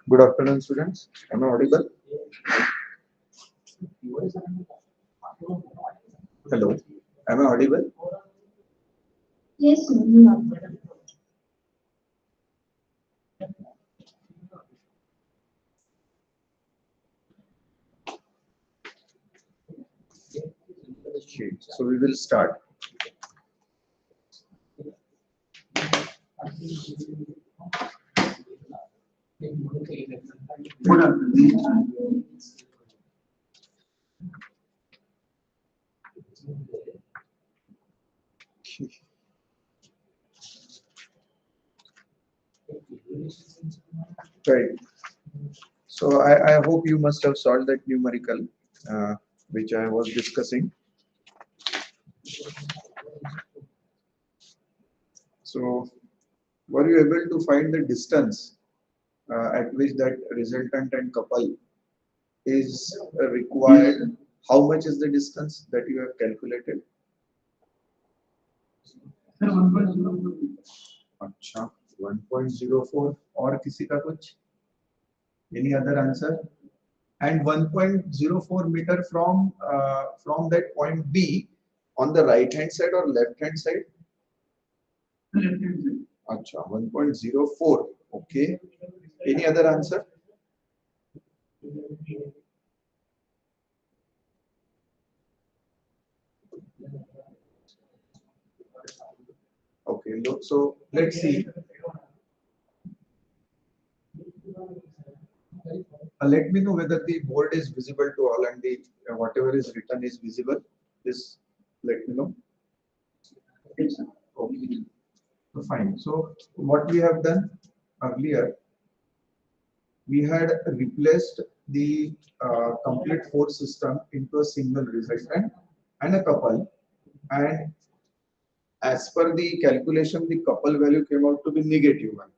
Good afternoon, students. Am I audible? Hello. Am I audible? Yes, sir, you are. Okay. So we will start. Good afternoon. Right. So I hope you must have solved that numerical which I was discussing. So were you able to find the distance at which that resultant and couple is required? How much is the distance that you have calculated? Sir, 1.04. अच्छा 1.04 और किसी का कुछ? Any other answer? And 1.04 meter from that point B on the right hand side or left hand side? Left hand side. अच्छा 1.04. Okay. Any other answer? Okay. Look, so let's see. Let me know whether the board is visible to all and the whatever is written is visible. Just let me know. Yes, sir. Okay. So fine. So what we have done earlier, we had replaced the complete force system into a single resultant and a couple, and as per the calculation, the couple value came out to be -1,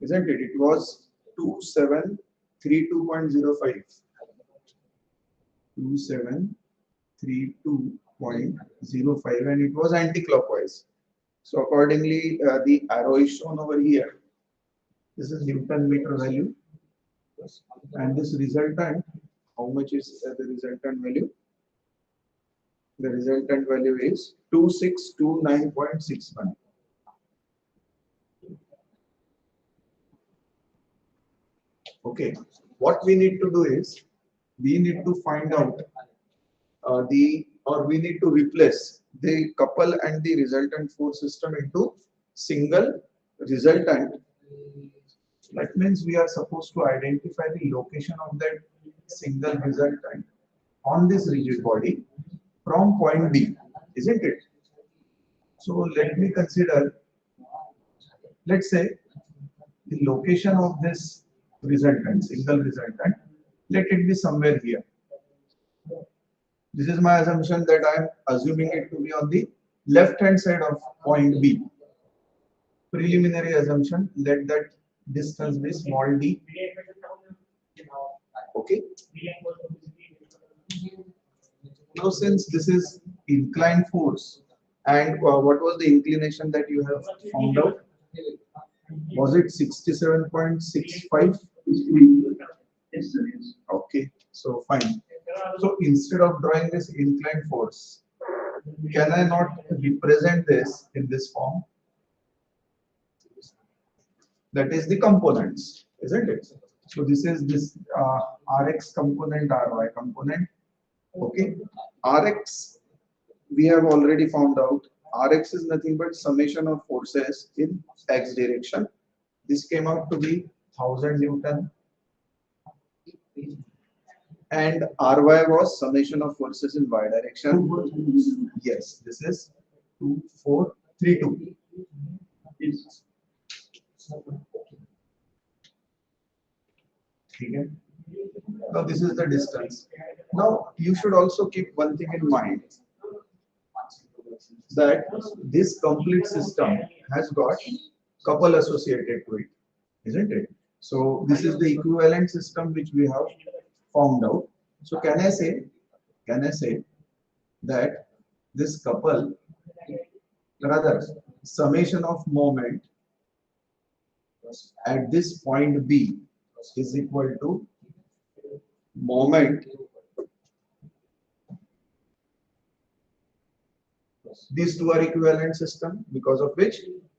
isn't it? It was 2732.05. 2732.05, and it was anti-clockwise. So accordingly, the arrow is shown over here. This is Newton meter value, and this resultant, how much is the resultant value? The resultant value is 2629.61. Okay, what we need to do is we need to find out we need to replace the couple and the resultant force system into single resultant. That means we are supposed to identify the location of that single resultant on this rigid body from point B, isn't it? So let me consider, let's say, the location of this resultant, single resultant, let it be somewhere here. This is my assumption that I am assuming it to be on the left hand side of point B. Preliminary assumption, let that distance be small d. Okay. Now since this is inclined force, and what was the inclination that you have found out? Was it 67.65? Yes, sir. Yes. Okay, so fine. So instead of drawing this inclined force, can I not represent this in this form? That is the components, isn't it? So this is this Rx component, Ry component. Okay, Rx we have already found out. Rx is nothing but summation of forces in x direction. This came out to be 1000 Newton. And Ry was summation of forces in y direction. Yes, this is 2432. Yes. Okay. Now this is the distance. Now you should also keep one thing in mind, that this complete system has got couple associated to it, isn't it? So this is the equivalent system which we have found out. So can I say that this couple, rather summation of moment at this point B is equal to moment. These two are equivalent system, because of which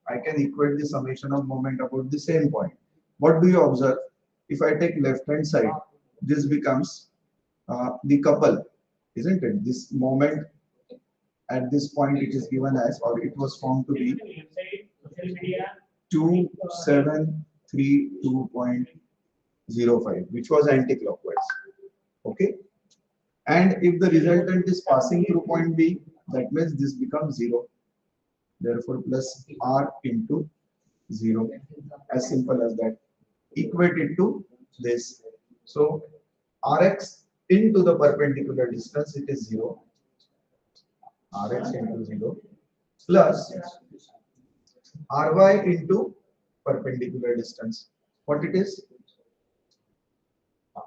I can equate the summation of moment about the same point. What do you observe? If I take left hand side, this becomes the couple, isn't it? This moment at this point it is given as, or it was found to be 2732.05, which was anti-clockwise. Okay, and if the resultant is passing through point B, that means this becomes 0. Therefore, plus R into 0. As simple as that. Equate it to this. So, Rx into the perpendicular distance, it is 0. Rx into 0 plus Ry into perpendicular distance. What it is?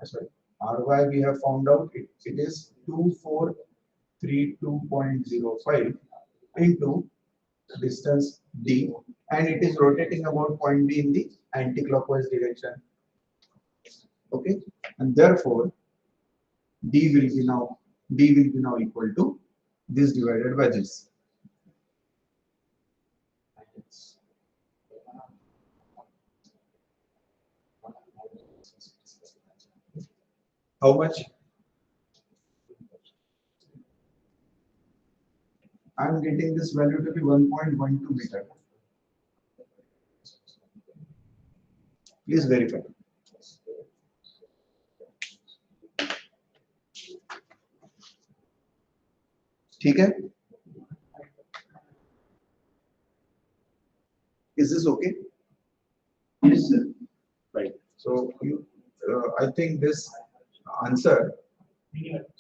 Sorry, Ry we have found out, it is 2432.05 into distance d, and it is rotating about point B in the anti-clockwise direction. Okay, and therefore d will be now equal to this divided by this. How much? I am getting this value to be 1.12 meter. Please verify. ठीक है? Is this okay? Yes, sir. Right. So I think this answer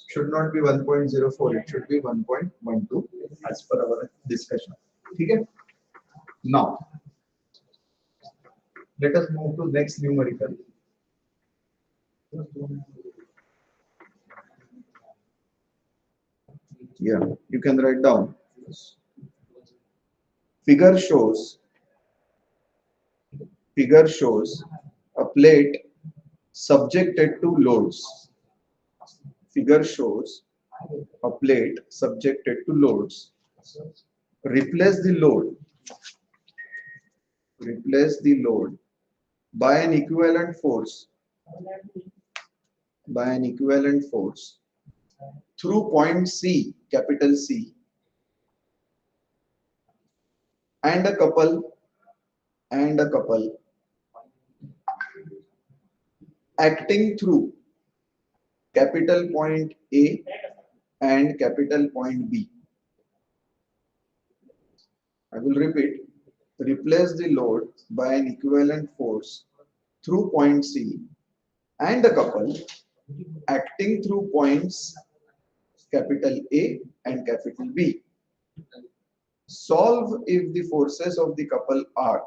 should not be 1.04. It should be 1.12 as per our discussion. Okay. Now let us move to next numerical. Yeah, you can write down. Figure shows a plate subjected to loads. Figure shows a plate subjected to loads. Replace the load by an equivalent force through point C, capital C, and a couple acting through capital point A and capital point B. I will repeat. Replace the load by an equivalent force through point C and a couple acting through points capital A and capital B. Solve if the forces of the couple are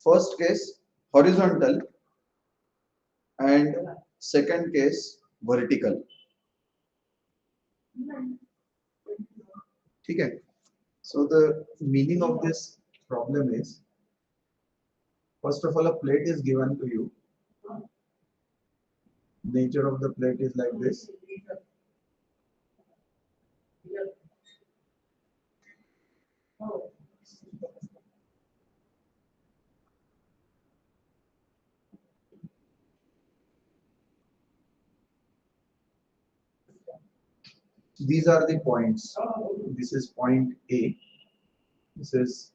first case horizontal and second case vertical. Okay. So the meaning of this problem is, first of all, a plate is given to you. Nature of the plate is like this. These are the points. This is point A. This is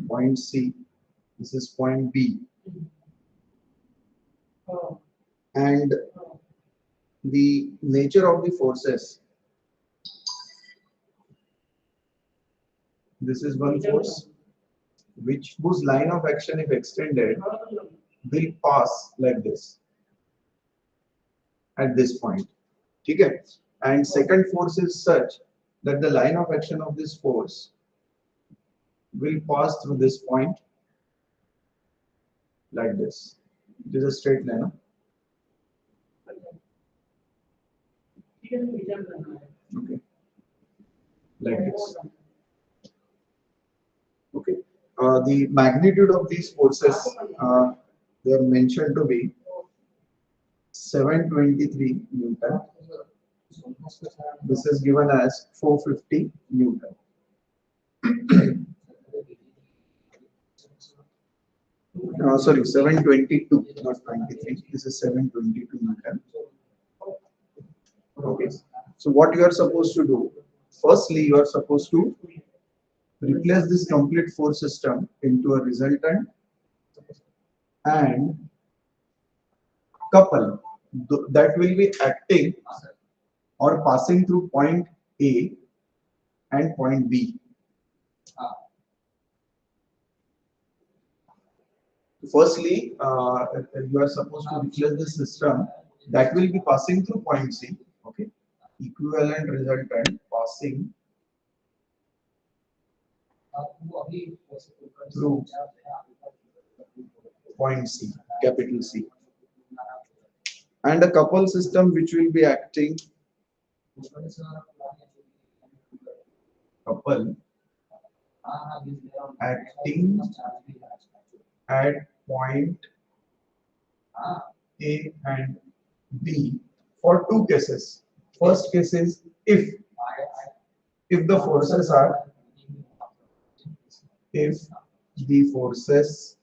point C. This is point B. And the nature of the forces. This is one force whose line of action, if extended, will pass like this at this point. Okay? And second force is such that the line of action of this force will pass through this point like this. It is a straight line. Okay, like this. Okay, the magnitude of these forces, they are mentioned to be 723 Newton. This is given as 450 Newton. Sorry, 722, not 23. This is 722 Newton. Okay. So what you are supposed to do? Firstly, you are supposed to replace this complete force system into a resultant and couple that will be acting or passing through point A and point B. Firstly, you are supposed to replace the system that will be passing through point C. Okay, equivalent resultant passing through point C, capital C, and a couple system which will be acting couple acting at point A and B for two cases. First case is if the forces are if the forces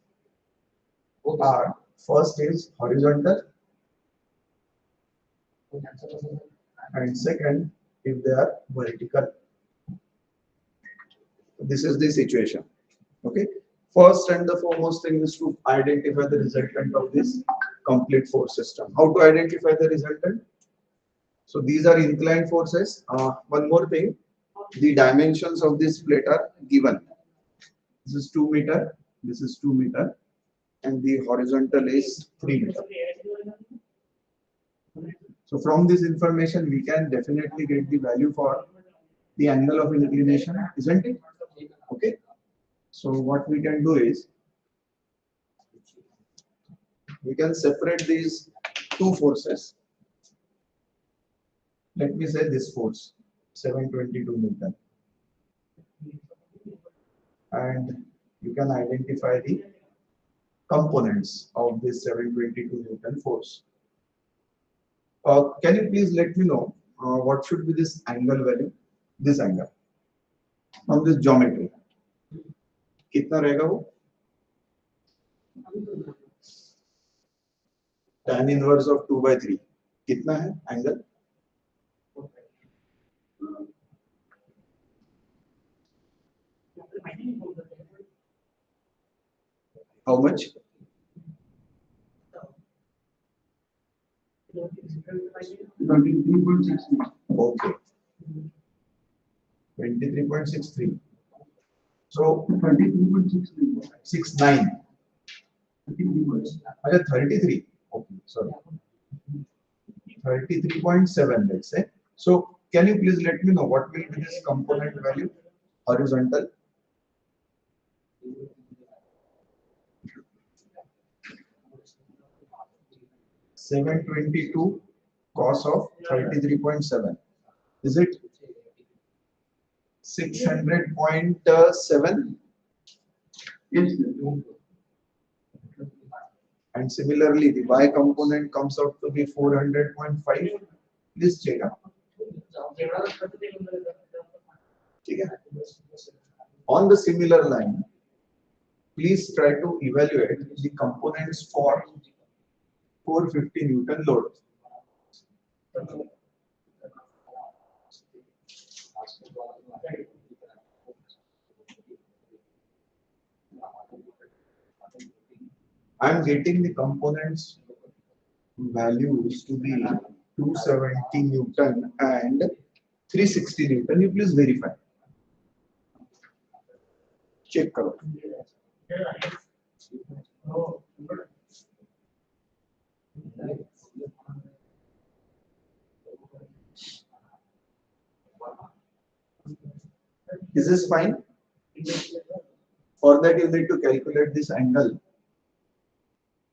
are first is horizontal and second if they are vertical. This is the situation. Okay. First and the foremost thing is to identify the resultant of this complete force system. How to identify the resultant? So these are inclined forces. One more thing, the dimensions of this plate are given. This is 2 meter, this is 2 meter, and the horizontal is 3 meter. So from this information, we can definitely get the value for the angle of inclination, isn't it? Okay. So what we can do is, we can separate these two forces. Let me say this force, 722 Newton. And you can identify the components of this 722 Newton force. Can you please let me know what should be this angle value? This angle from this geometry. कितना रहेगा वो? Tan inverse of 2/3. कितना है angle? How much? 23.63. Okay. 23.63. So 23.69. 33. Okay, sorry. 33.7, let's say. So can you please let me know what will be this component value? Horizontal. $722 cos of 33.7. Is it 600.7? Yes. And similarly, the y component comes out to be 400.5. Please check out. On the similar line, please try to evaluate the components for 450 Newton load. I am getting the components values to be 270 Newton and 360 Newton. You please verify. Check karo. Is this fine? For that you need to calculate this angle.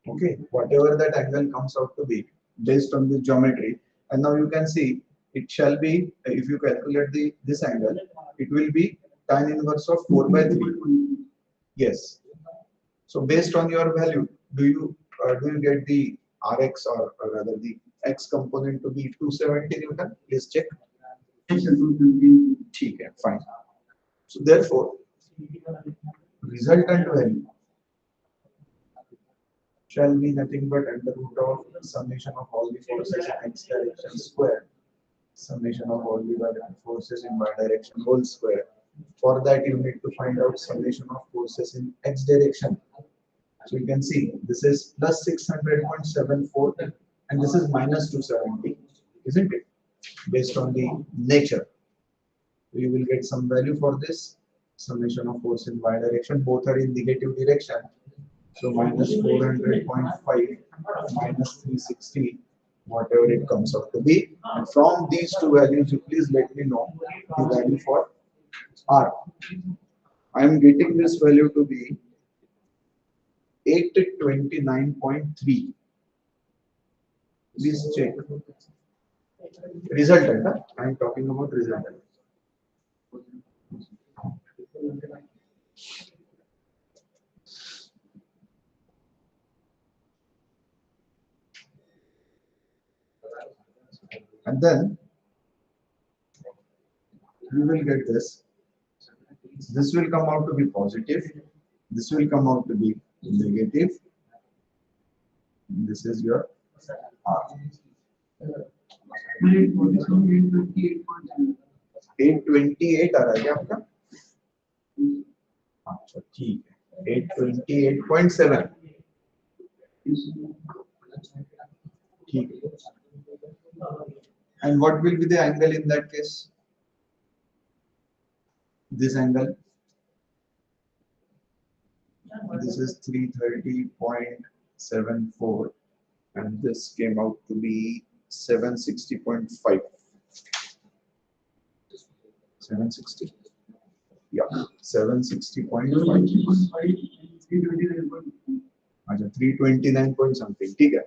Okay, whatever that angle comes out to be based on the geometry. And now you can see it shall be, if you calculate this angle, it will be tan inverse of 4 by 3. Yes. So based on your value, do you get the Rx or rather the X component to be 270 Newton? Please check. ठीक है, fine. So therefore, resultant value shall be nothing but under root of summation of all the forces in x direction square, summation of all the forces in y direction whole square. For that, you need to find out summation of forces in x direction. So you can see this is plus 600.74 and this is minus 270, isn't it? Based on the nature, you will get some value for this summation of force in y direction. Both are in negative direction. So minus 400.5 minus 360, whatever it comes out to be. And from these two values, you please let me know the value for R. I am getting this value to be 829.3. Please check. Resultant, huh? I am talking about resultant. And then you will get this. This will come out to be positive. This will come out to be negative. This is your R. 828 आ रहा है क्या आपका? अच्छा ठीक है 828.7 ठीक है. And what will be the angle in that case? This angle. This is 330.74 and this came out to be 760.5. 760. Yeah, 760.5. 329 point something. Okay.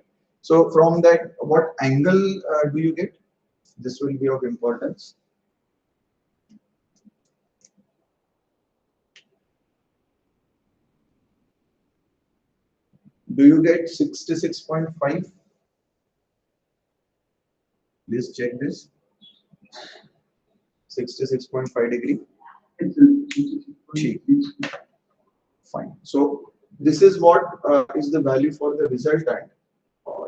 So from that, what angle do you get? This will be of importance. Do you get 66.5? Please check this. 66.5 degree. Fine. So this is what is the value for the resultant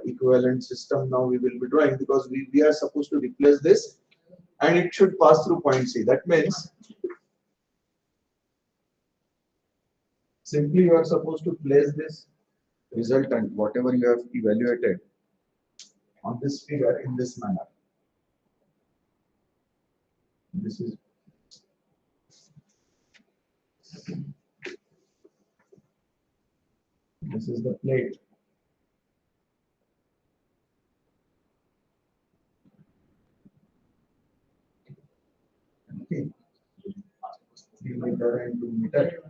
equivalent system. Now we will be drawing because we are supposed to replace this and it should pass through point C. That means simply you are supposed to place this resultant, whatever you have evaluated, on this figure in this manner. This is the plate. Okay. 3 meter and 2 meter.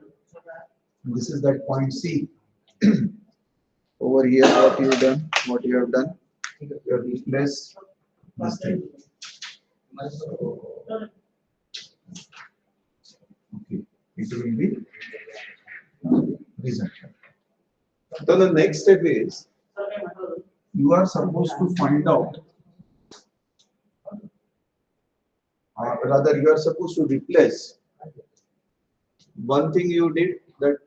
This is that point C. Over here, what you have done, you have replaced this thing. Okay, it will be resultant. So the next step is you are supposed to find out, rather you are supposed to replace. One thing you did, that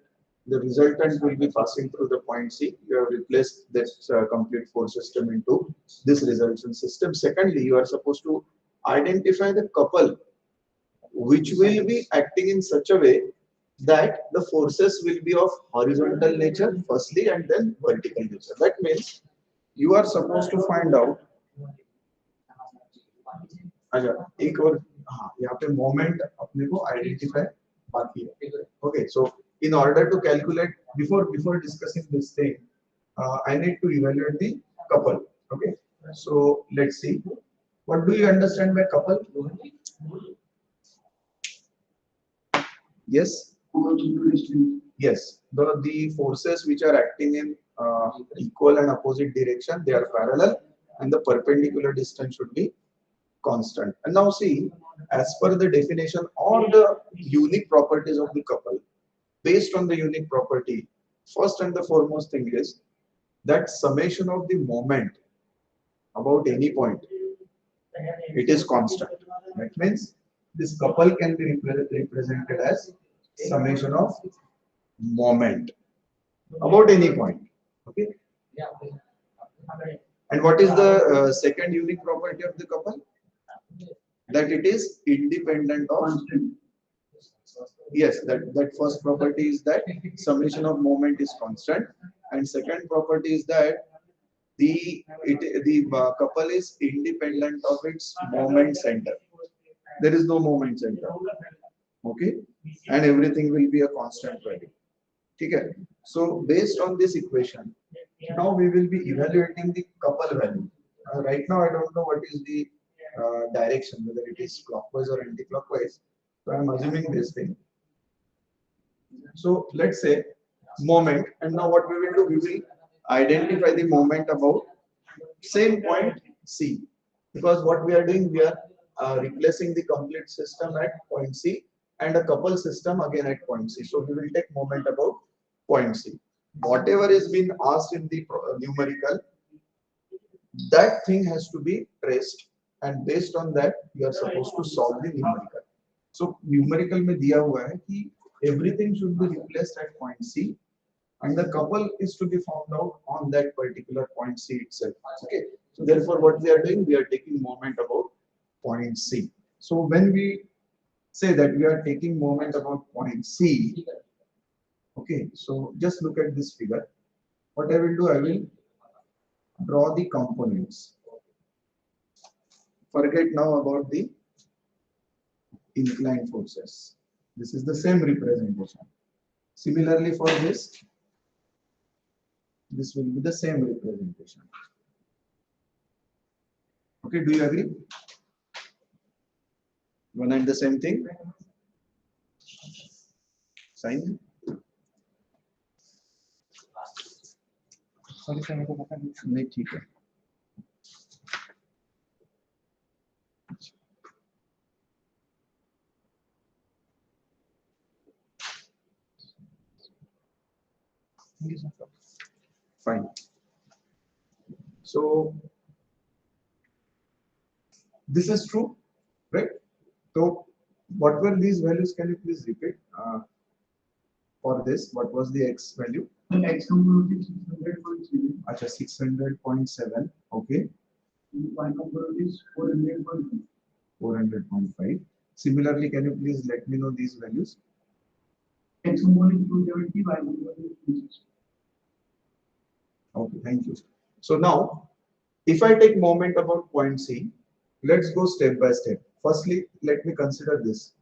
the resultant will be passing through the point C. You have replaced this complete force system into this resultant system. Secondly, you are supposed to identify the couple which will be acting in such a way that the forces will be of horizontal nature firstly and then vertical nature. That means you are supposed to find out. अच्छा एक और हाँ यहाँ पे moment अपने को identify बाकी है. Okay, so in order to calculate before discussing this thing, I need to evaluate the couple. Okay, so let's see. What do you understand by couple? Yes. Yes. The forces which are acting in equal and opposite direction, they are parallel, and the perpendicular distance should be constant. And now see, as per the definition or the unique properties of the couple, based on the unique property, first and the foremost thing is that summation of the moment about any point, it is constant. That means this couple can be represented as summation of moment about any point. Okay. And what is the second unique property of the couple? That it is independent of. Yes, that first property is that summation of moment is constant, and second property is that the couple is independent of its moment center. There is no moment center. Okay, and everything will be a constant value. Okay. So based on this equation, now we will be evaluating the couple value. Right now, I don't know what is the direction, whether it is clockwise or anti-clockwise. So I'm assuming this thing. So let's say moment, and now what we will do, we will identify the moment about same point C, because what we are doing, we are replacing the complete system at point C and a couple system again at point C. So we will take moment about point C. Whatever is being asked in the numerical, that thing has to be traced, and based on that you are supposed to solve the numerical. So numerical में दिया हुआ है कि everything should be replaced at point C, and the couple is to be found out on that particular point C itself. Okay. So therefore, what we are doing, we are taking moment about point C. So when we say that we are taking moment about point C, okay. So just look at this figure. What I will do, I will draw the components. Forget now about the inclined forces. This is the same representation. Similarly for this will be the same representation. Okay, do you agree? One and the same thing? Sign? नहीं ठीक है. Fine. So this is true, right? So what were these values? Can you please repeat? For this, what was the x value? X component is 600.7. Acha, 600.7. Okay. Y component is 400.5. 400.5. Similarly, can you please let me know these values? X component is 270. Y component is 260. Okay, thank you. So now, if I take moment about point C, let's go step by step. Firstly, let me consider this.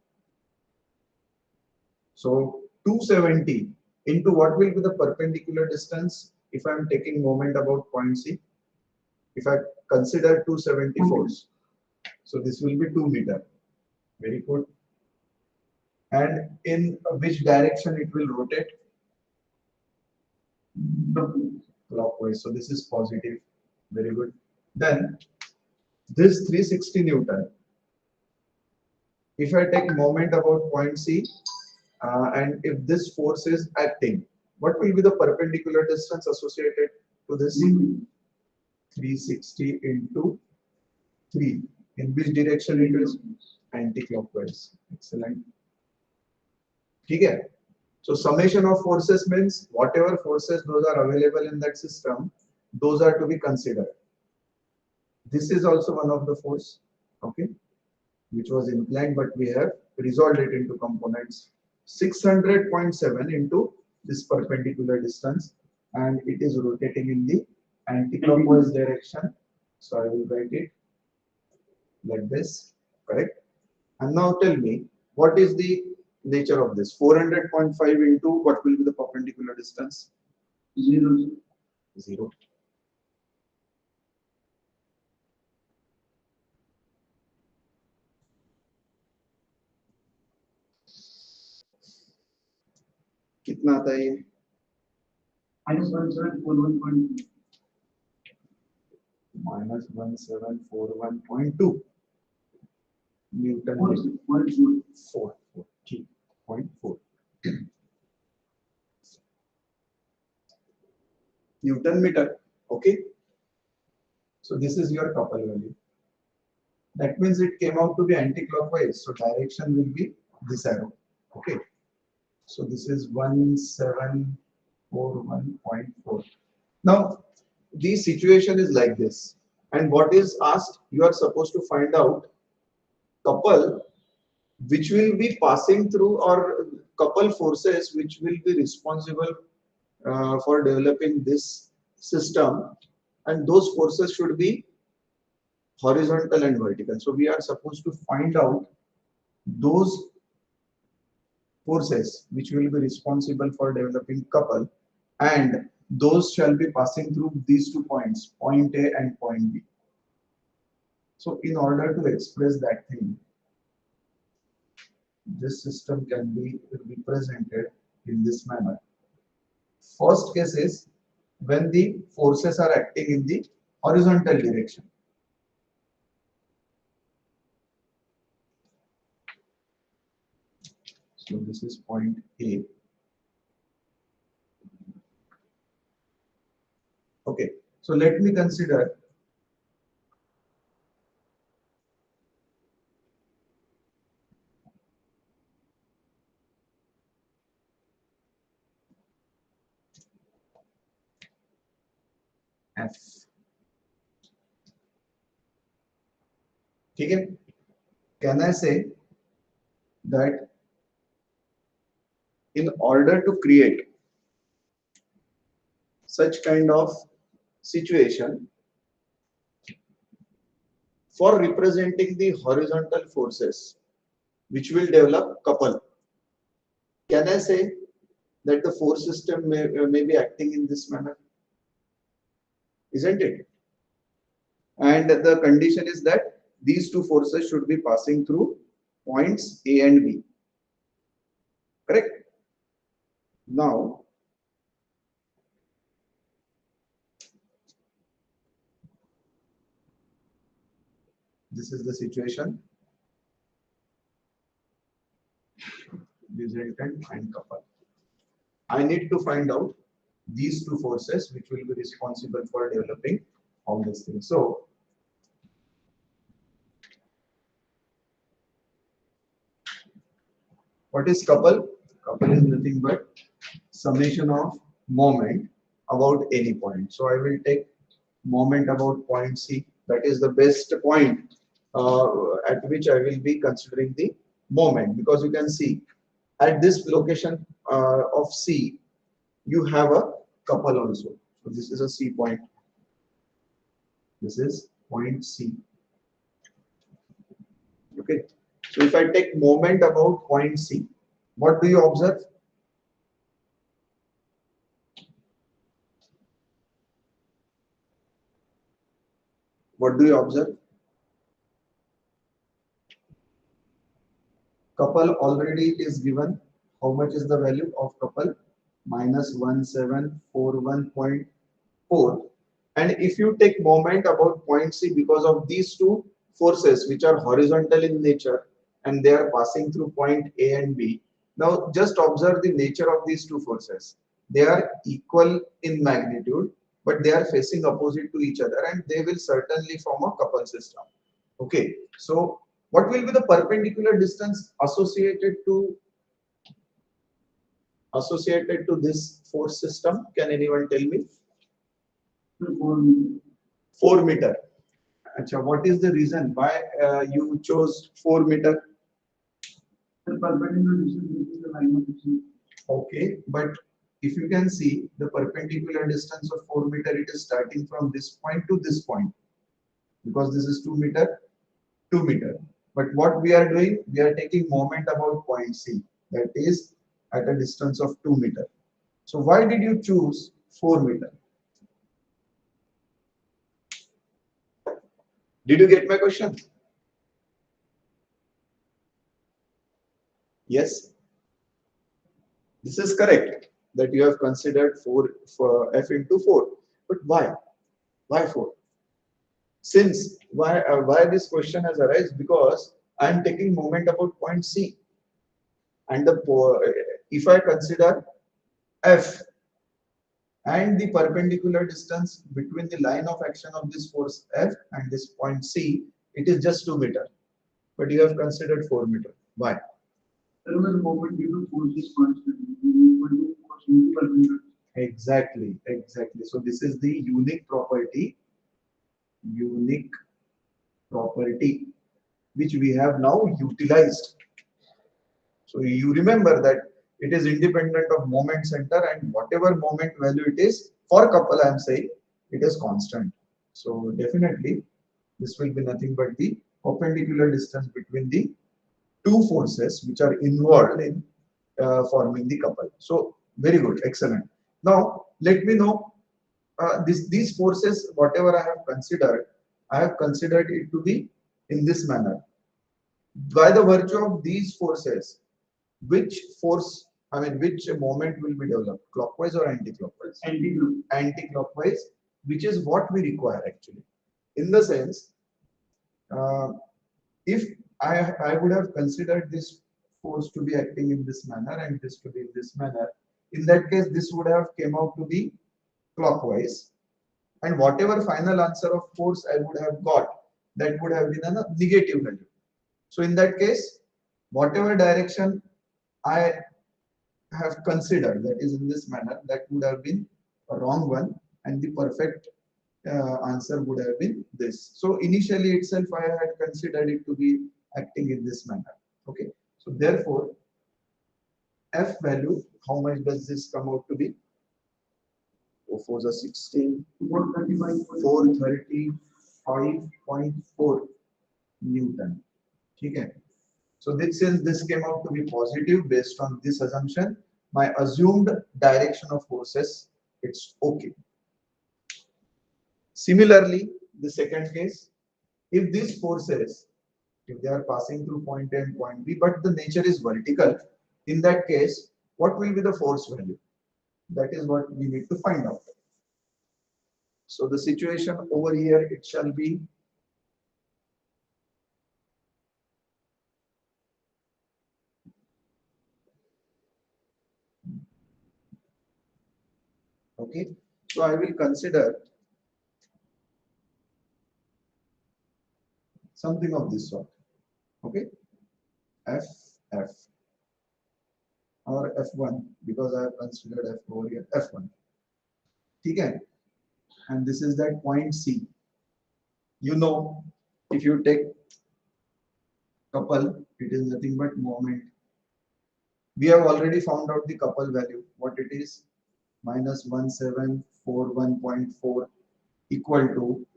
So 270 into what will be the perpendicular distance if I am taking moment about point C? If I consider 270 force, so this will be 2 meter. Very good. And in which direction it will rotate? Clockwise. So this is positive. Very good. Then this 360 Newton. If I take moment about point C, and if this force is acting, what will be the perpendicular distance associated to this? 360 into 3. In which direction it is? Anti-clockwise. Excellent. Okay. So summation of forces means whatever forces those are available in that system, those are to be considered. This is also one of the force, okay, which was inclined, but we have resolved it into components. 600.7 into this perpendicular distance, and it is rotating in the anti-clockwise direction. So I will write it like this, correct? And now tell me, what is the nature of this? 400.5 into what will be the perpendicular distance? 0. 0. कितना आता है ये? -1741.2. -1741.2. Newton What is it? What is it? 4.4 Newton meter. Okay, so this is your couple value. That means it came out to be anti-clockwise, so direction will be this arrow. Okay, so this is 1741.4. Now the situation is like this, and what is asked, you are supposed to find out couple which will be passing through, or couple forces which will be responsible for developing this system, and those forces should be horizontal and vertical. So we are supposed to find out those forces which will be responsible for developing couple, and those shall be passing through these 2 points, point A and point B. So in order to express that thing, this system can be represented in this manner. First case is when the forces are acting in the horizontal direction. So this is point A. Okay, so let me consider F. Okay, can I say that in order to create such kind of situation for representing the horizontal forces which will develop couple, can I say that the force system may be acting in this manner? Isn't it? And the condition is that these two forces should be passing through points A and B. Correct? Now, this is the situation. Resultant and couple. I need to find out these two forces which will be responsible for developing all these things. So, what is couple? Couple is nothing but summation of moment about any point. So I will take moment about point C. That is the best point at which I will be considering the moment, because you can see at this location of C, you have a couple also. So this is a C point. This is point C. Okay. So if I take moment about point C, what do you observe? What do you observe? Couple already is given. How much is the value of couple? Minus 1741.4. And if you take moment about point C, because of these two forces which are horizontal in nature and they are passing through point A and B. Now just observe the nature of these two forces. They are equal in magnitude, but they are facing opposite to each other, and they will certainly form a couple system. Okay, so what will be the perpendicular distance associated to this force system? Can anyone tell me? 4 meter. Achha, what is the reason why you chose 4 meter? The perpendicular distance between the line of vision. Okay, but if you can see the perpendicular distance of 4 meter, it is starting from this point to this point, because this is 2 meter, 2 meter. But what we are doing, we are taking moment about point C, that is at a distance of 2 meter. So why did you choose 4 meter? Did you get my question? Yes, this is correct that you have considered 4 for f into 4. But why? Why 4? Since why this question has arisen, because I am taking moment about point C, and if I consider F and the perpendicular distance between the line of action of this force F and this point C, it is just 2 meter, but you have considered 4 meter. Why? There was a moment due to force is constant. Equal to cos into Exactly, exactly. So this is the unique property which we have now utilized. So you remember that it is independent of moment center, and whatever moment value it is for couple, I am saying it is constant. So definitely this will be nothing but the perpendicular distance between the two forces which are involved in forming the couple. So very good, excellent. Now let me know these forces, whatever I have considered it to be in this manner. By the virtue of these forces, which force, which moment will be developed, clockwise or anti-clockwise? Anti-clockwise, which is what we require actually. In the sense, uh, if I would have considered this force to be acting in this manner and this to be in this manner, in that case, this would have came out to be clockwise, and whatever final answer of force I would have got, that would have been a negative value. So in that case, whatever direction I have considered, that is in this manner, that would have been a wrong one, and the perfect answer would have been this. So initially itself I had considered it to be acting in this manner. Okay, so therefore F value, how much does this come out to be? 4 4 16, 435.4 Newton. Okay. So this, since this came out to be positive based on this assumption, my assumed direction of forces, it's okay. Similarly, the second case, if these forces, if they are passing through point A and point B, but the nature is vertical, in that case, what will be the force value? That is what we need to find out. So the situation over here, it shall be okay. So I will consider something of this sort. Okay, F F or F1, because I have considered F over here F1. Okay, and this is that point C. You know, if you take couple, it is nothing but moment. We have already found out the couple value. What it is? Minus 1741.4 equal to,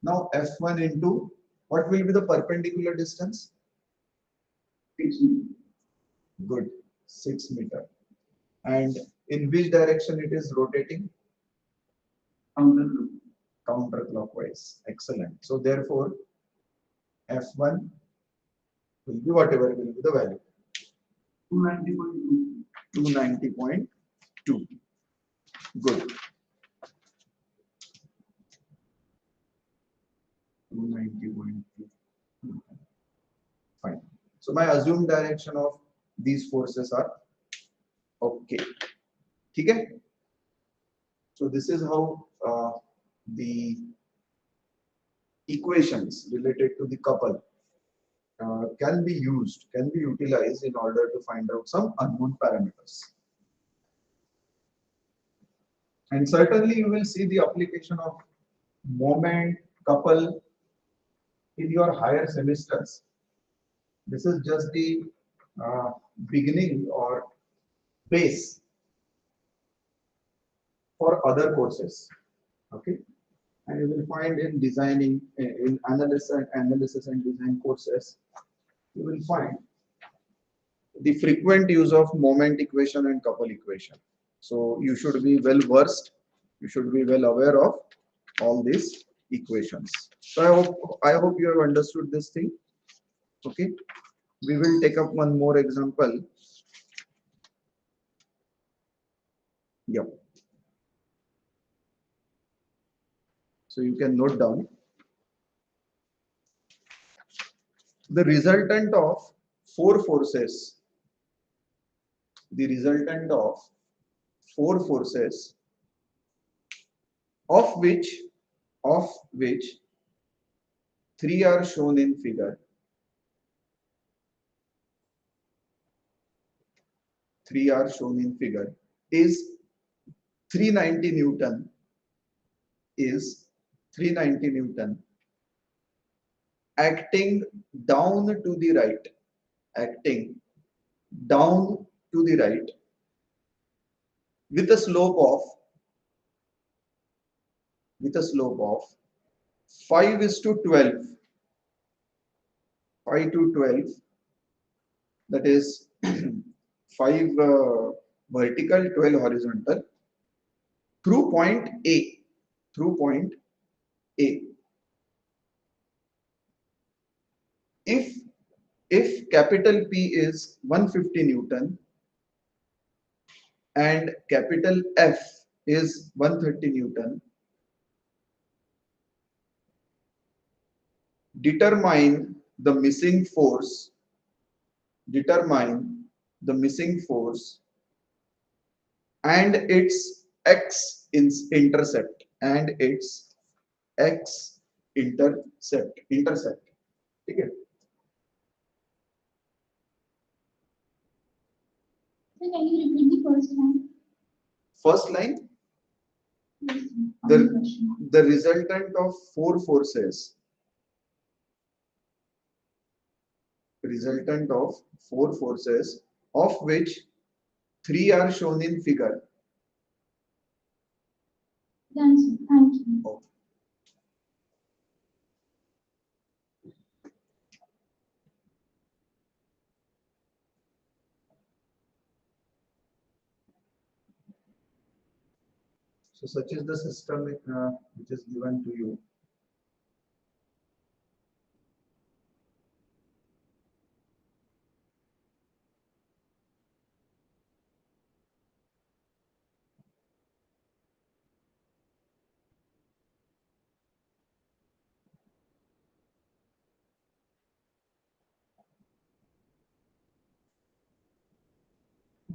now F1 into what will be the perpendicular distance? 6 meter. Good, 6 meter. And in which direction it is rotating? Counterclockwise. Excellent. So therefore, F1 will be whatever will be the value. 290.2. 290.2. Good. 290.2. Fine. So my assumed direction of these forces are okay. Okay. So this is how the equations related to the couple can be used, can be utilized in order to find out some unknown parameters. And certainly you will see the application of moment, couple in your higher semesters. This is just the beginning or base for other courses. Okay, and you will find in designing, in analysis and design courses, you will find the frequent use of moment equation and couple equation. So you should be well versed, you should be well aware of all these equations. So I hope you have understood this thing. Okay, we will take up one more example. Yeah. So you can note down. the resultant of four forces, the resultant of four forces of which of which three are shown in figure. Three are shown in figure is 390 Newton, is 390 Newton acting down to the right, acting down to the right with a slope of, with a slope of 5 is to 12, 5 to 12, that is 5 vertical, 12 horizontal, through point A, through point A. If capital P is 150 Newton and capital F is 130 Newton, determine the missing force, determine the missing force and its intercept, and its x intercept. Okay. Sir, can you repeat the first line? First line, Yes, sir. On the the question. the resultant of four forces, resultant of four forces of which three are shown in figure. Done, sir. Thank you. Okay. So such is the system which is given to you.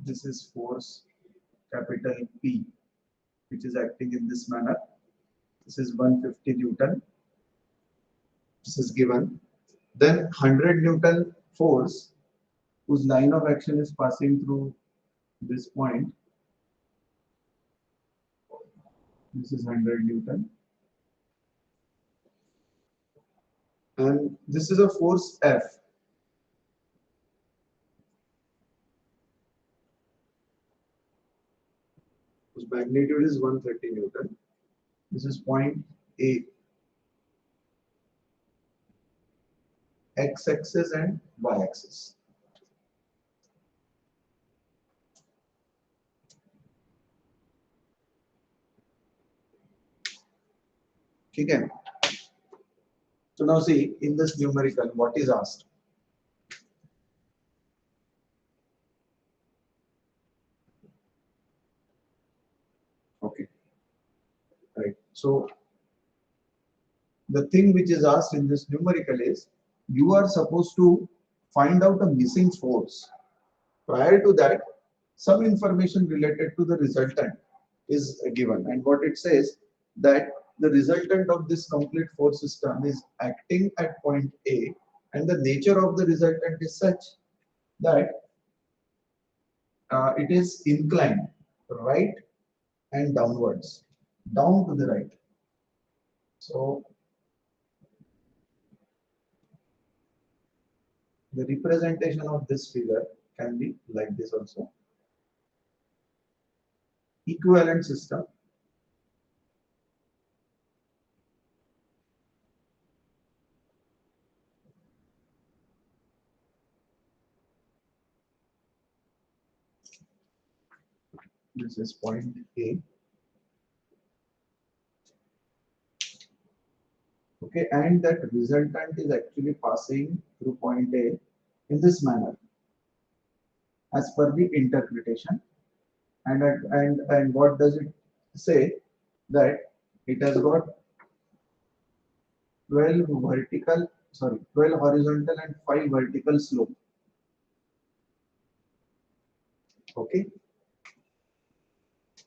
This is force capital P, which is acting in this manner. This is 150 Newton. This is given. Then 100 Newton force whose line of action is passing through this point. This is 100 Newton. And this is a force F. Whose magnitude is 130 Newton. This is point A. X-axis and Y-axis. Okay. So now see, in this numerical, what is asked? Okay. Right. So the thing which is asked in this numerical is you are supposed to find out a missing force. Prior to that, some information related to the resultant is given, and what it says that the resultant of this complete force system is acting at point A, and the nature of the resultant is such that it is inclined right and downwards, down to the right. So the representation of this figure can be like this also. Equivalent system. This is point A. Okay, and that resultant is actually passing through point A in this manner as per the interpretation. And what does it say? That it has got 12 vertical 12 horizontal and 5 vertical slope. Okay.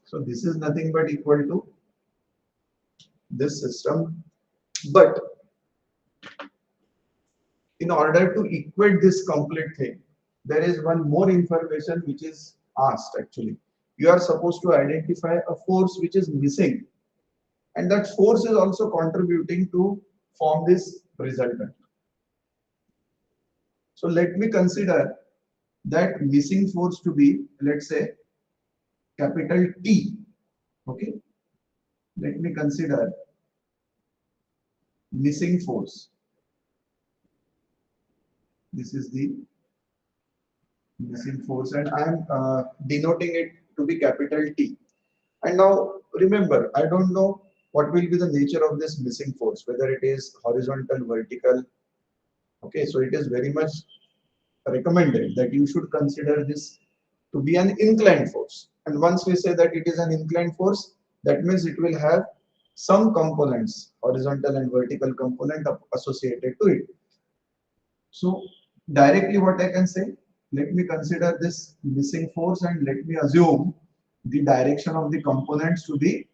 So this is nothing but equal to this system. But in order to equate this complete thing, there is one more information which is asked actually. You are supposed to identify a force which is missing, and that force is also contributing to form this resultant. So let me consider that missing force to be, let's say, capital T. Okay. Let me consider missing force. This is the missing force, and I am denoting it to be capital T. And now remember, I don't know what will be the nature of this missing force, whether it is horizontal, vertical. Okay, so it is very much recommended that you should consider this to be an inclined force. And once we say that it is an inclined force, that means it will have some components, horizontal and vertical component associated to it. So directly what I can say, let me consider this missing force and let me assume the direction of the components to be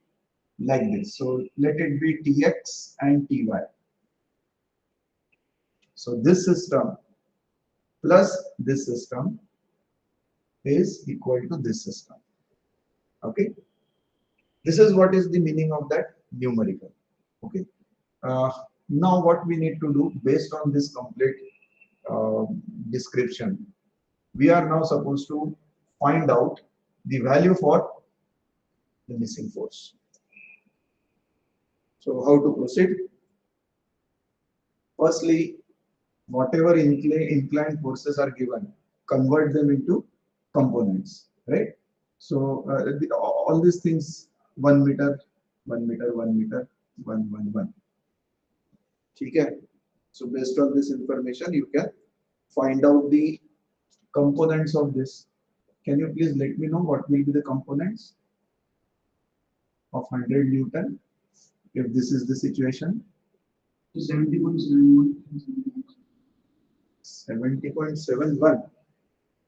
like this. So let it be Tx and Ty. So this system plus this system is equal to this system. Okay. This is what is the meaning of that numerical. Okay. Now what we need to do based on this complete uh, description, we are now supposed to find out the value for the missing force. So how to proceed? Firstly, whatever inclined forces are given, convert them into components, right? So all these things, 1 meter, 1 meter, 1 meter, 1, 1, 1. Okay. So based on this information, you can find out the components of this. Can you please let me know what will be the components of 100 Newton if this is the situation? 70.71. 70.71.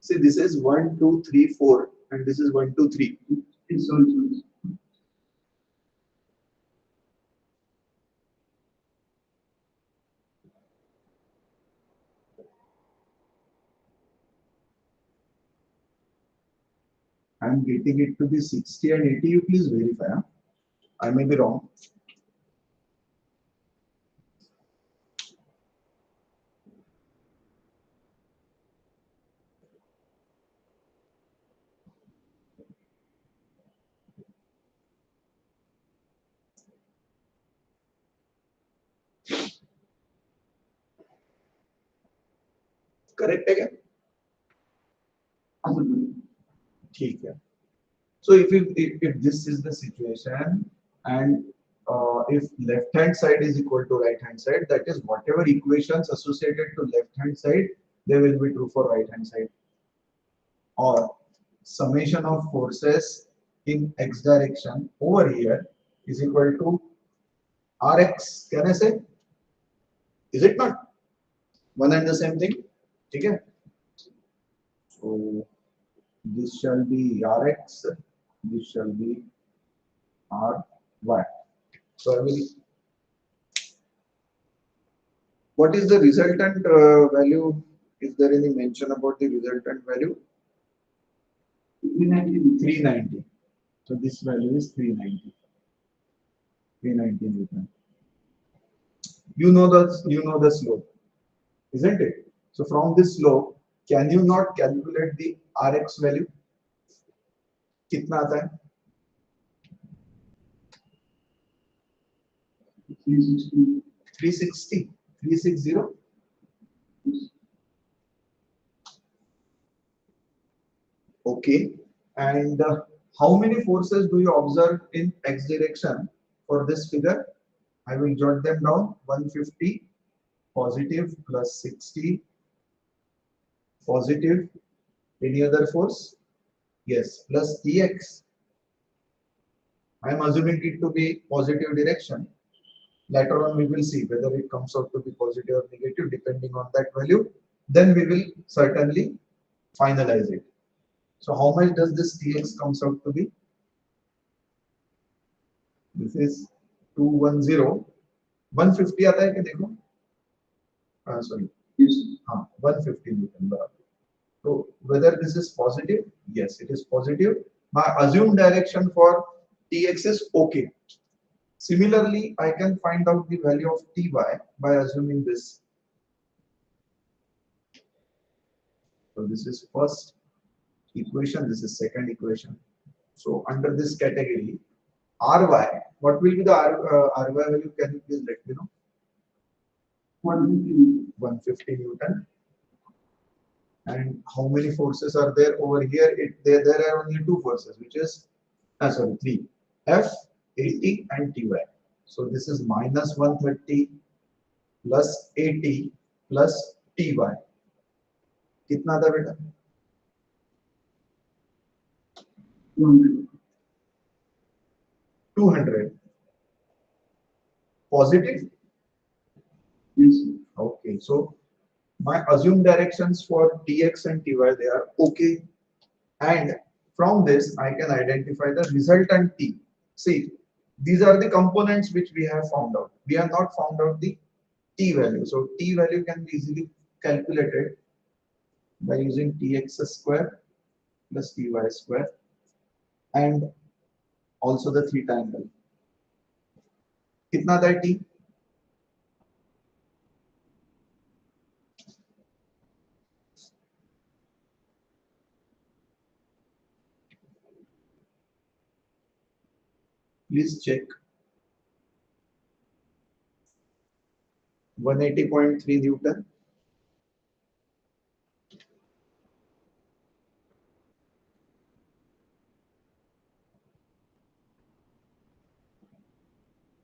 See, this is 1, 2, 3, 4, and this is 1, 2, 3. It's also I am getting it to be 60 and 80. You please verify. Huh? I may be wrong. Correct again? possible. ठीक है. So if this is the situation and if left hand side is equal to right hand side, that is whatever equations associated to left hand side, they will be true for right hand side. Or summation of forces in x direction over here is equal to Rx. Can I say? Is it not? One and the same thing. Okay. So this shall be Rx. This shall be Ry. So I will. What is the resultant value? Is there any mention about the resultant value? 390. So this value is 390. 390 Newton. You know the slope, isn't it? So from this slope, can you not calculate the Rx value? कितना आता है? 360. 360. 360. Okay. And how many forces do you observe in x direction for this figure? I will jot them down. 150 positive plus 60 positive. Any other force? Yes, plus Ex. I am assuming it to be positive direction. Later on, we will see whether it comes out to be positive or negative depending on that value. Then we will certainly finalize it. So how much does this Tx comes out to be? This is 210. 150 आता है क्या देखो? Sorry. Yes. 150 Newton बराबर. So whether this is positive? Yes, it is positive. My assumed direction for Tx is okay. Similarly, I can find out the value of Ty by assuming this. So this is first equation, this is second equation. So under this category, Ry, what will be the Ry value? Can you please let me know? 150. 150 Newton. And how many forces are there over here? There are only two forces, which is, sorry, three. F, 80 and Ty. So this is minus 130 plus 80 plus Ty. कितना था बेटा? 200. 200. Positive? Yes. Okay, so my assumed directions for Tx and Ty, they are okay. And from this, I can identify the resultant T. See, these are the components which we have found out. We have not found out the T value. So T value can be easily calculated by using Tx square plus Ty square and also the theta angle. कितना था T? Please check. 180.3 Newton.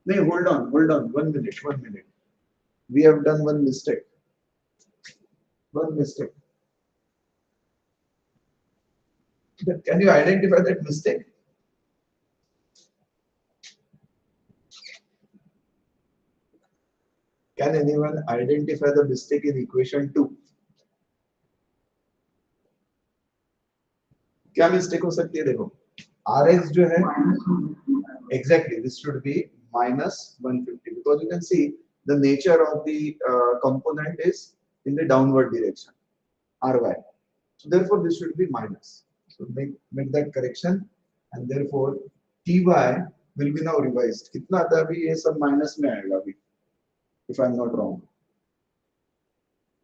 No, hold on, 1 minute. We have done one mistake. One mistake. Can you identify that mistake? Can anyone identify the mistake in equation 2? क्या mistake हो सकती है देखो? Rx जो है exactly this should be minus 150 because you can see the nature of the component is in the downward direction Ry. So therefore this should be minus. So make that correction and therefore Ty will be now revised. कितना आता है अभी ये सब minus में आएगा अभी if I am not wrong.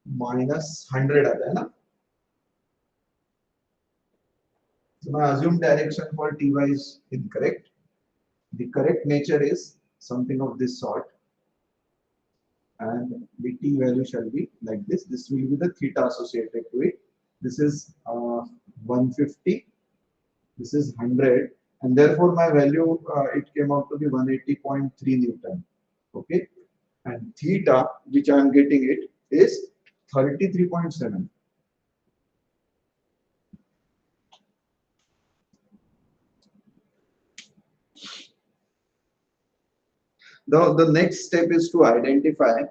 Minus 100 आता है ना? So my assumed direction for Ty is incorrect. The correct nature is something of this sort. And the T value shall be like this. This will be the theta associated to it. This is 150. This is 100. And therefore my value, it came out to be 180.3 Newton. Okay. And theta, which I am getting it, is 33.7. The next step is to identify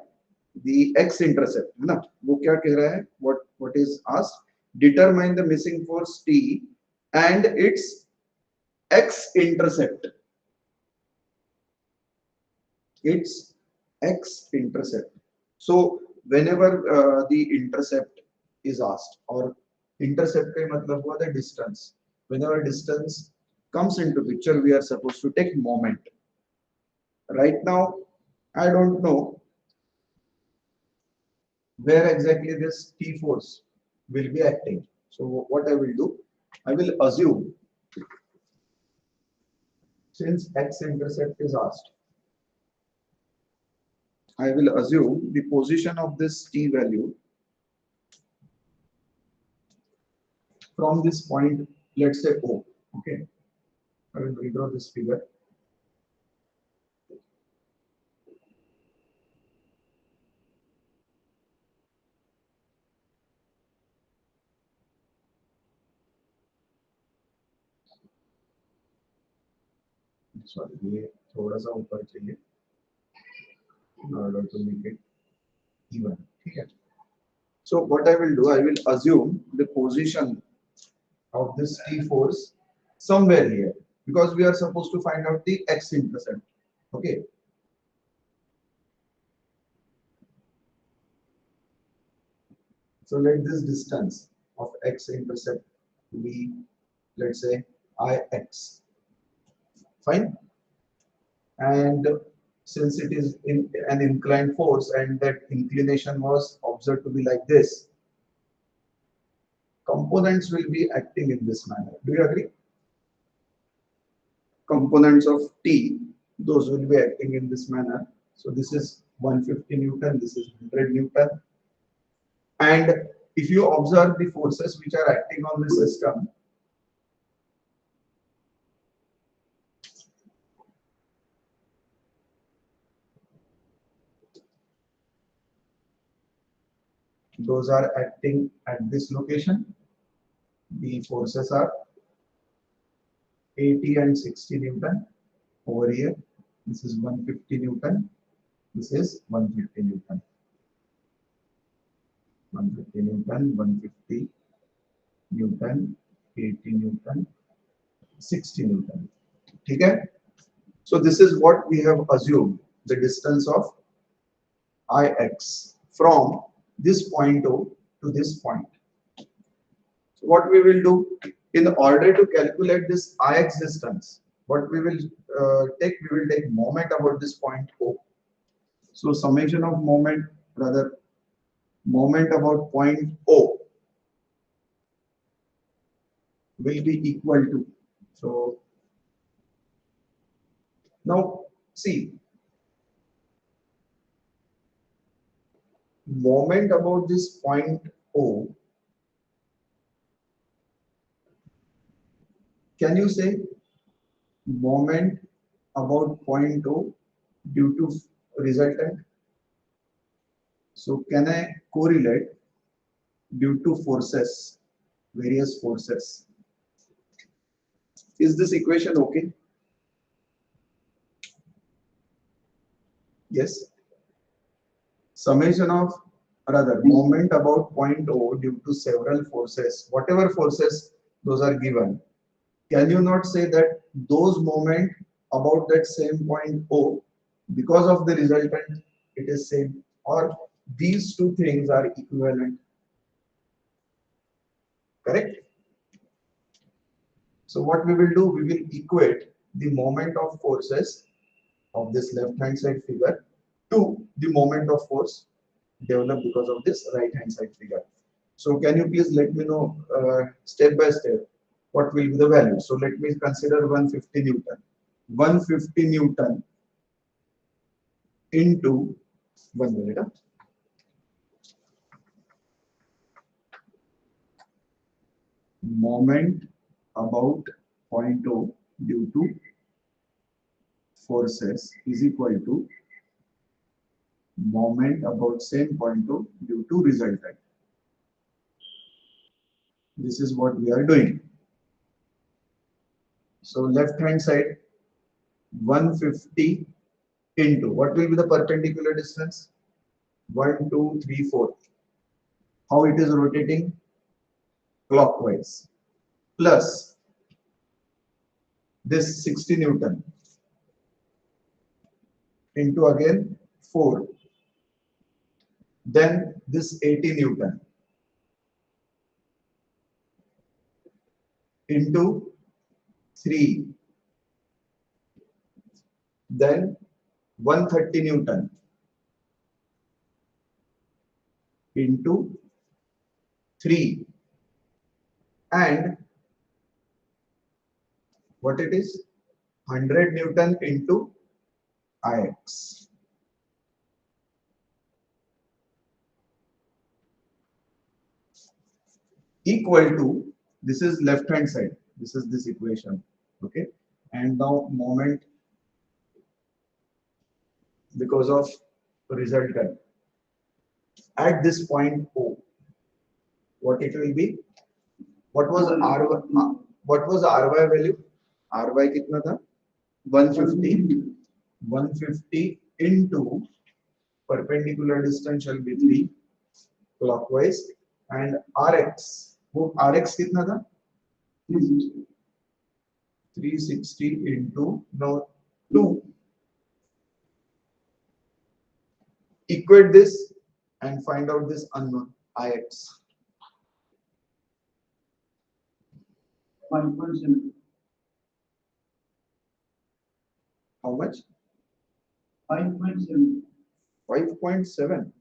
the x-intercept. है ना? वो क्या कह रहा है? What is asked? Determine the missing force T and its x-intercept. Its x-intercept. So whenever the intercept is asked, or intercept का मतलब हुआ the distance. Whenever distance comes into picture, we are supposed to take moment. Right now, I don't know where exactly this T force will be acting. So what I will do, I will assume, since x-intercept is asked, I will assume the position of this T value from this point, let's say O. Okay, I will redraw this figure. Sorry, ये थोड़ा सा ऊपर चाहिए. in order to make it even. Okay. So what I will do, I will assume the position of this T force somewhere here, because we are supposed to find out the x-intercept. Okay. So let this distance of x-intercept be, let's say, Ix. Fine. And since it is in an inclined force and that inclination was observed to be like this, components will be acting in this manner. Do you agree? Components of T, those will be acting in this manner. So this is 150 Newton, this is 100 Newton. And if you observe the forces which are acting on the system, those are acting at this location. The forces are 80 and 60 Newton over here. This is 150 Newton. This is 150 Newton. 150 Newton, 150 Newton, 80 Newton, 60 Newton. Okay? So this is what we have assumed, the distance of Ix from this point O to this point. So what we will do, in order to calculate this Ix distance, what we will we will take moment about this point O. So summation of moment, rather moment about point O will be equal to. So now see, moment about this point O, can you say moment about point O due to resultant? So can I correlate due to forces, various forces? Is this equation okay? Yes. Summation of, rather, moment about point O due to several forces, whatever forces those are given. Can you not say that those moment about that same point O, because of the resultant, it is same, or these two things are equivalent? Correct? So what we will do, we will equate the moment of forces of this left hand side figure to the moment of force developed because of this right hand side figure. So can you please let me know step by step what will be the value? So let me consider 150 Newton. 150 Newton into 1 minute. Moment about point O due to forces is equal to moment about same point O due to resultant. This is what we are doing. So left hand side 150 into what will be the perpendicular distance? 1, 2, 3, 4. How it is rotating? Clockwise. Plus this 60 Newton into again 4. Then this 80 Newton into 3. Then 130 Newton into 3. And what it is? 100 Newton into Ix. Equal to, this is left hand side, this is this equation, okay, and now moment because of resultant at this point O, what it will be? What was what was Ry value? Ry kitna tha? 150 into perpendicular distance shall be 3 clockwise, and Rx, वो Rx कितना था? 360 into now 2. Equate this and find out this unknown Ix. 5.7. How much? 5.7. 5.7.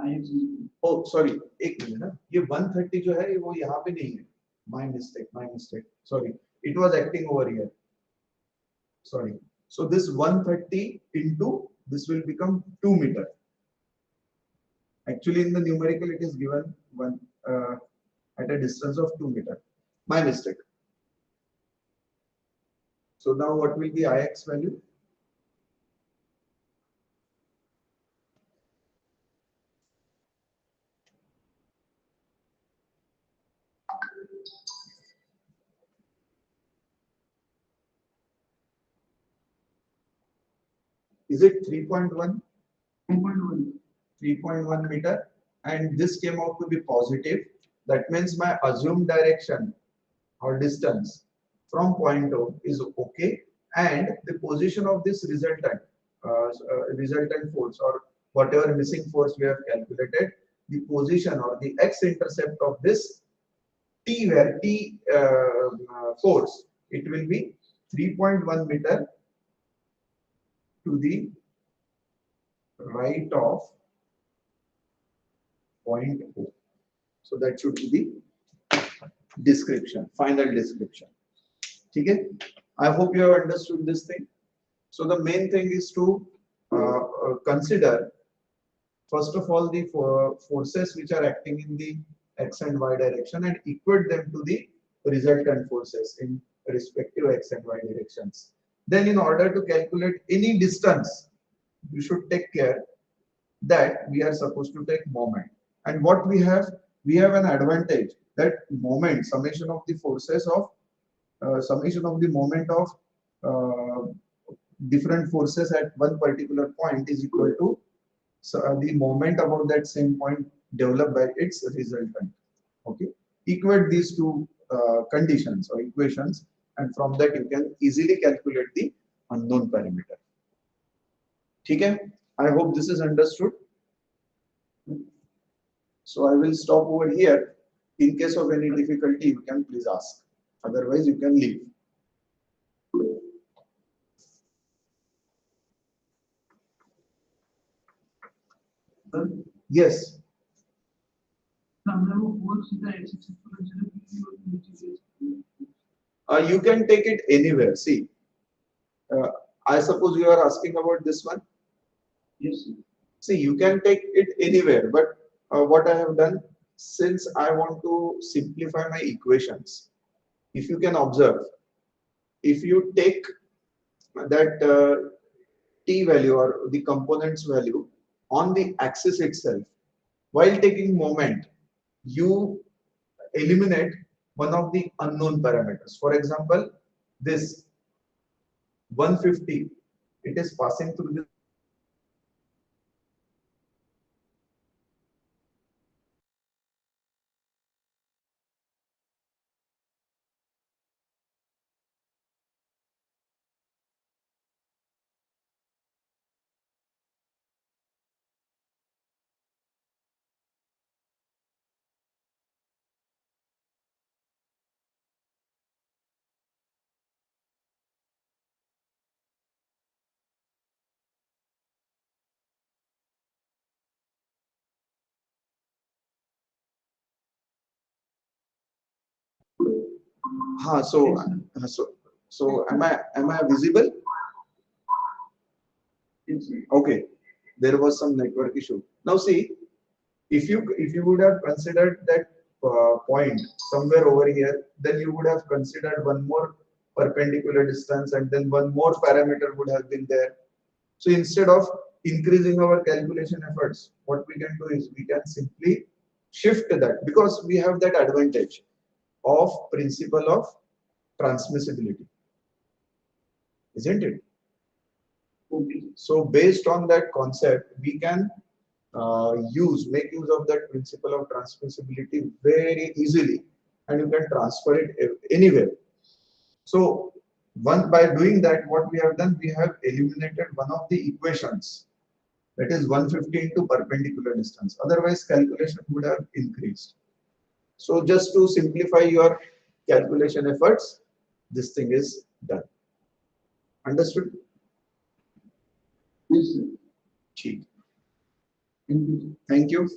Ix is Oh, sorry, एक minute ना, ये 130 जो है वो यहाँ पे नहीं है. My mistake. Sorry, it was acting over here. Sorry. So this 130 into this will become 2 meter. Actually, in the numerical, it is given at a distance of 2 meter. My mistake. So now what will be Ix value? Is it 3.1? 2.1. 3.1 meter, and this came out to be positive. That means my assumed direction or distance from point O is okay, and the position of this resultant force or whatever missing force we have calculated, the position or the x-intercept of this T where T force, it will be 3.1 meter to the right of point O. So that should be the description, final description. Okay? I hope you have understood this thing. So the main thing is to consider first of all the forces which are acting in the x and y direction and equate them to the resultant forces in respective x and y directions. Then in order to calculate any distance, you should take care that we are supposed to take moment. And what we have an advantage that moment, summation of the forces of summation of the moment of different forces at one particular point is equal to the moment about that same point developed by its resultant. Okay, equate these two conditions or equations, and from that you can easily calculate the unknown parameter. Okay, I hope this is understood. So I will stop over here. In case of any difficulty, you can please ask. Otherwise, you can leave. Yes. You can take it anywhere. See, I suppose you are asking about this one. Yes. See, you can take it anywhere, but what I have done, since I want to simplify my equations, if you can observe, if you take that t value or the components value on the axis itself, while taking moment, you eliminate one of the unknown parameters. For example, this 150, it is passing through the so am I visible? Okay, there was some network issue. Now see, if you would have considered that point somewhere over here, then you would have considered one more perpendicular distance, and then one more parameter would have been there. So instead of increasing our calculation efforts, what we can do is we can simply shift that, because we have that advantage of principle of transmissibility, isn't it? Okay. So based on that concept, we can make use of that principle of transmissibility very easily, and you can transfer it anywhere. So by doing that, what we have done, we have eliminated one of the equations, that is 150 into perpendicular distance. Otherwise, calculation would have increased. So just to simplify your calculation efforts, this thing is done. Understood? Yes, sir. Cheap. Thank you. Thank you.